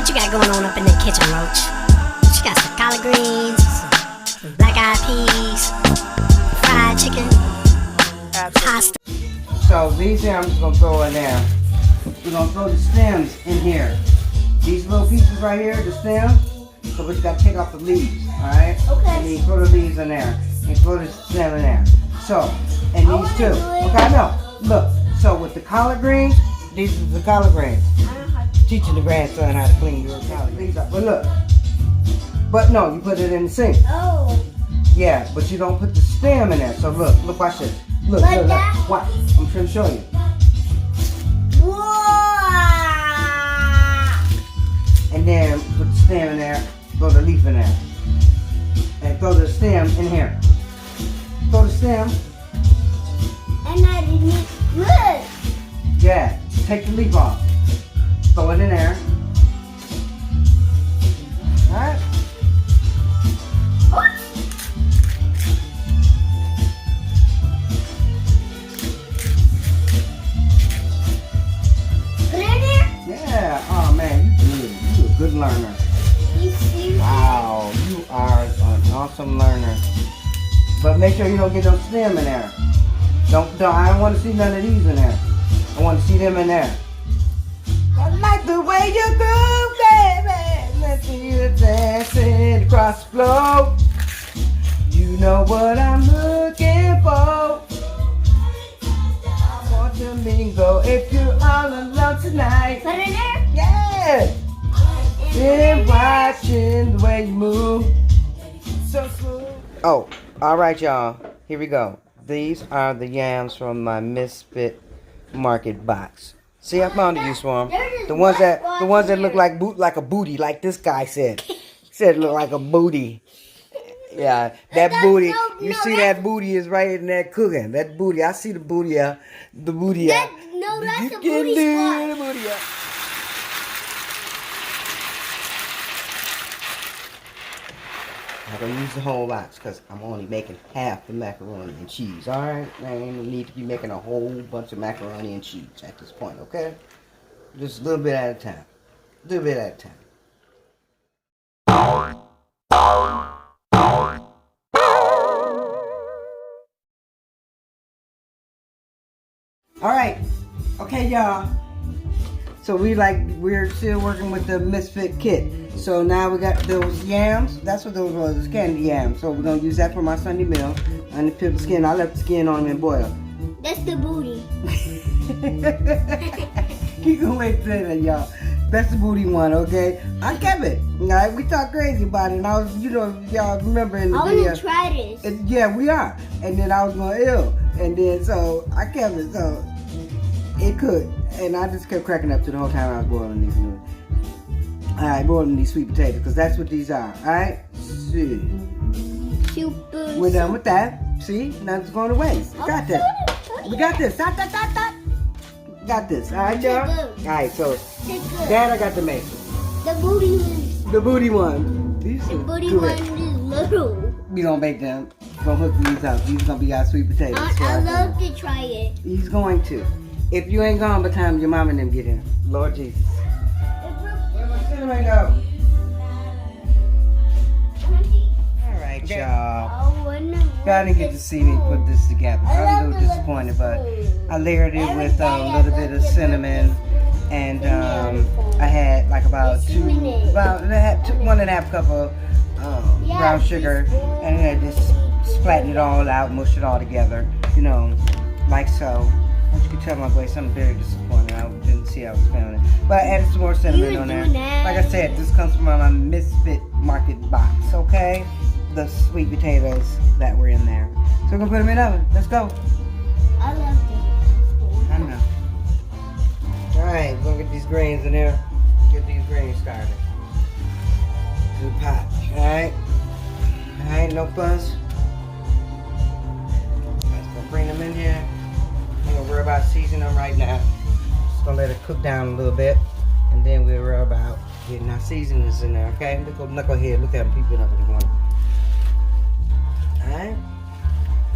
What you got going on up in that kitchen, Roch? You got some collard greens, some black eyed peas, fried chicken, pasta. So these here I'm just gonna throw in there. We're gonna throw the stems in here. These little pieces right here, the stem. So we just gotta take off the leaves, alright? Okay. And then throw the leaves in there. And throw the stem in there. So, and these two. Okay, no. Look, so with the collard greens, these are the collard greens. Teaching the grandson how to clean your collard greens up. But look. But no, you put it in the sink. Oh. Yeah, but you don't put the stem in there. So look, watch this. Look, Like look, that? look. Watch. I'm trying to show you. Whoa. And then put the stem in there, throw the leaf in there. And throw the stem in here. Throw the stem. And I didn't look. Yeah, take the leaf off. Throw it in there. Alright? Put it in there? Yeah. Oh man, you good. You a good learner. You serious? Wow, you are an awesome learner. But make sure you don't get no stem in there. I don't want to see none of these in there. I want to see them in there. I like the way you groove, baby. Let's see you dancing across the floor. You know what I'm looking for. I want to mingle if you're all alone tonight. Put it in there? Yeah. Been watching the way you move. So smooth. Oh, all right, y'all. Here we go. These are the yams from my Misfit Market box. See, I found you, Swarm. The ones that look like a booty, like this guy said. He said it looked like a booty. Yeah, that booty. You see that booty is right in that cooking. That booty. I see the booty. The booty. That's a booty spot. The booty. I'm gonna use the whole box because I'm only making half the macaroni and cheese. Alright? I ain't no need to be making a whole bunch of macaroni and cheese at this point, okay? Just a little bit at a time. A little bit at a time. Alright. Okay, y'all. So we're still working with the Misfit kit. So now we got those yams. That's what those was, candy yams. So we're gonna use that for my Sunday meal. And the peel skin, I left the skin on and boil. That's the booty. You can wait to say that, y'all. That's the booty one, okay? I kept it. Alright, we talked crazy about it. And I was, y'all remember in the I video. want to try this. Yeah, we are. And then I was going ill. And then so I kept it. So it could. And I just kept cracking up to the whole time I was boiling these noodles. Alright, boiling these sweet potatoes, because that's what these are. Alright? See. Super. We're done with that. See? Now it's going away. We got this. We got this. Dot, dot, dot, dot. Got this. Alright, y'all? Alright, so that I got to make. The booty one. The booty one. These The are booty good. one is little. We gonna make them. Gonna hook these up. These gonna be our sweet potatoes. I love to try it. He's going to. If you ain't gone by the time your mom and them get in. Lord Jesus. Where my cinnamon go? Alright, y'all. Y'all didn't get to see me put this together. I'm a little disappointed, but I layered it with a little bit of cinnamon. And I had like about 1.5 cup of brown sugar. And I just flattened it all out, mushed it all together. Like so. As you can tell my voice, I'm very disappointed. I didn't see how I was feeling it. But I added some more cinnamon on there. Like I said, this comes from my Misfit Market box, okay? The sweet potatoes that were in there. So we're going to put them in the oven. Let's go. I love this. I know. Alright, we're going to get these greens in there. Get these greens started. To the pot, alright? Alright, no fuss. Let's go bring them in here. I'm gonna worry about seasoning them right now. Just gonna let it cook down a little bit, and then we'll worry about getting our seasonings in there. Okay? Look at knucklehead. Look at him peeping up in the corner. All right.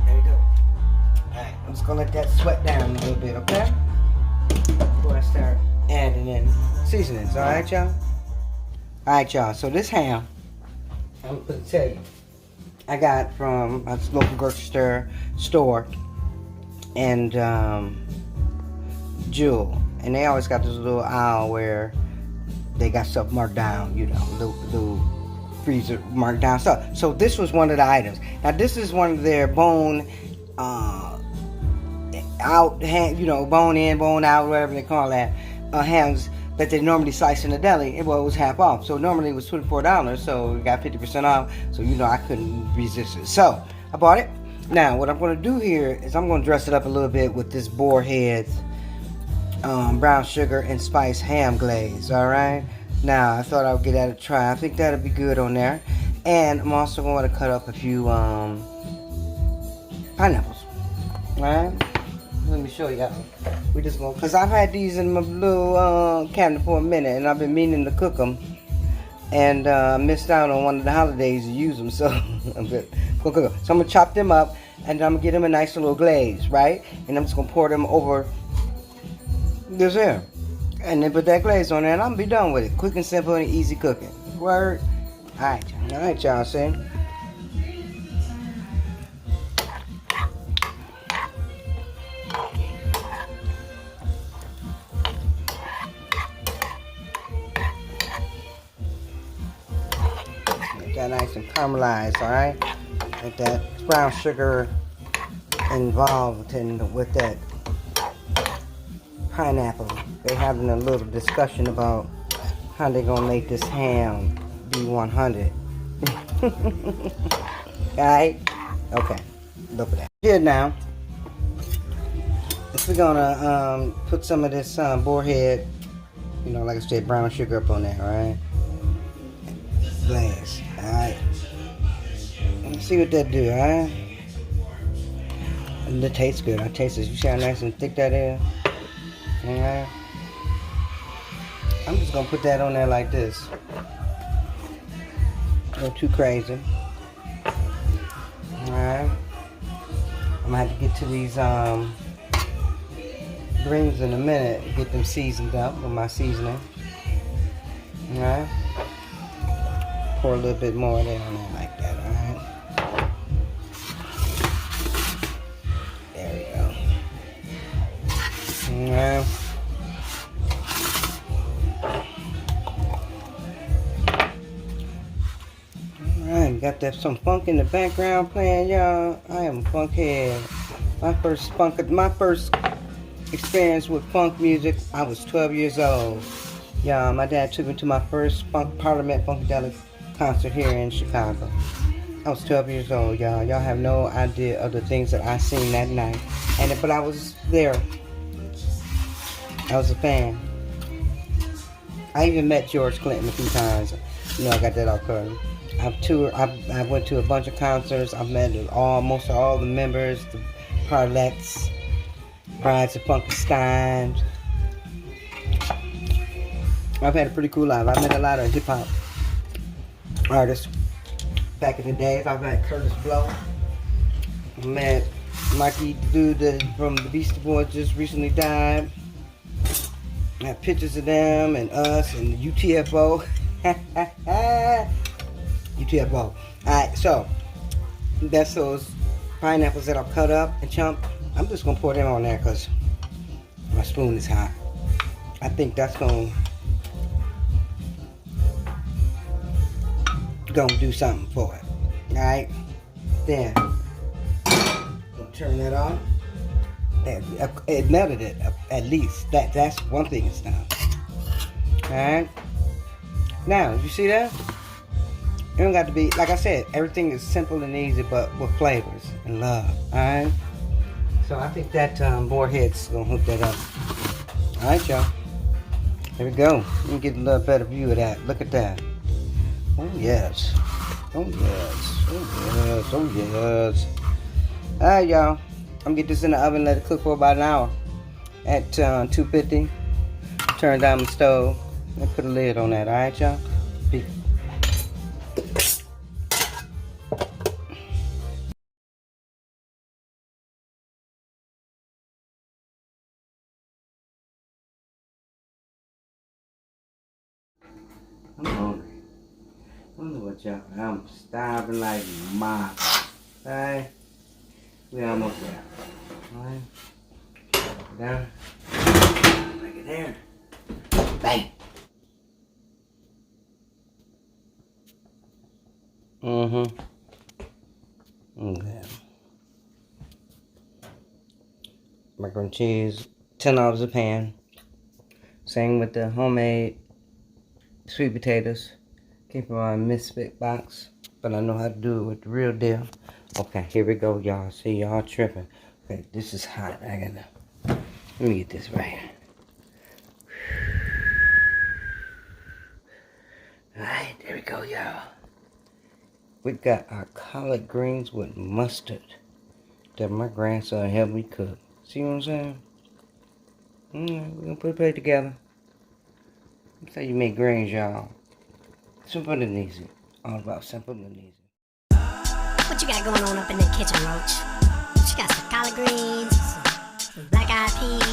There you go. All right. I'm just gonna let that sweat down a little bit. Okay? Before I start adding in seasonings. All right, y'all. Alright, y'all. So this ham, I'm gonna tell you, I got from a local grocery store and Jewel. And they always got this little aisle where they got stuff marked down, you know, little freezer marked down stuff. So this was one of the items. Now this is one of their bone out, you know, bone in, bone out, whatever they call that, hams that they normally slice in the deli. Well, it was half off. So normally it was $24, so we got 50% off. So, you know, I couldn't resist it. So I bought it. Now, what I'm going to do here is I'm going to dress it up a little bit with this boar head brown sugar and spice ham glaze. All right. Now, I thought I would give that a try. I think that'll be good on there. And I'm also going to cut up a few pineapples. All right. Let me show y'all. We just going, cause I've had these in my little cabinet for a minute, and I've been meaning to cook them, and missed out on one of the holidays to use them. So I'm gonna cook them. So I'm gonna chop them up, and I'm gonna get them a nice little glaze, right? And I'm just gonna pour them over this here, and then put that glaze on there, and I'm gonna be done with it. Quick and simple and easy cooking. Word. All right, y'all. See. That nice and caramelized, all right? With that brown sugar involved in with that pineapple. They're having a little discussion about how they're gonna make this ham be 100. All right? Okay. Look at that. Here now, we're gonna put some of this boar head, you know, like I said, brown sugar up on there, all right? Glaze. Alright. Let's see what that do, alright? And it tastes good. I taste it. You see how nice and thick that is? Alright. I'm just gonna put that on there like this. Not too crazy. Alright. I'm gonna have to get to these greens in a minute. Get them seasoned up with my seasoning. Alright. Pour a little bit more there on there like that, alright? There we go. Alright. Alright, got that some funk in the background playing, y'all. I am a funk head. My first experience with funk music, I was 12 years old. Y'all, my dad took me to my first Parliament Funkadelic concert here in Chicago. I was 12 years old, y'all. Y'all have no idea of the things that I seen that night. But I was there. I was a fan. I even met George Clinton a few times. You know, I got that all covered. I've toured. I went to a bunch of concerts. I've met most of all the members, the Parlettes, Brides of Funkenstein. I've had a pretty cool life. I've met a lot of hip hop artists back in the days. I've met Curtis Blow. I met Mikey, the dude from the Beastie Boys, just recently died. I have pictures of them and us and the UTFO. UTFO. Alright, so that's those pineapples that I've cut up and chunked. I'm just gonna pour them on there because my spoon is hot. I think that's gonna do something for it. Alright, then gonna turn that on. It melted it at least. That's one thing it's done. Alright, now you see that? It don't got to be, like I said, everything is simple and easy, but with flavors and love. Alright, so I think that boar head's gonna hook that up. Alright, y'all, here we go. Let me get a little better view of that. Look at that. Oh yes. Oh yes. Oh yes. Oh yes. Alright, y'all. I'm gonna get this in the oven, let it cook for about an hour at 250. Turn down the stove and put a lid on that. Alright, y'all. Come on. chocolate. I'm starving like my. Alright? We almost there. Alright? Down. Break it there. Bang! Okay. Macaroni and cheese, $10 a pan. Same with the homemade sweet potatoes. Came from my Misfit box, but I know how to do it with the real deal. Okay, here we go, y'all. See, y'all tripping. Okay, this is hot. Let me get this right. Alright, there we go, y'all. We got our collard greens with mustard that my grandson helped me cook. See what I'm saying? We're gonna put a plate together. That's how you make greens, y'all. Simple and easy. All about simple and easy. What you got going on up in the kitchen, Roch? What you got, some collard greens, some black-eyed peas,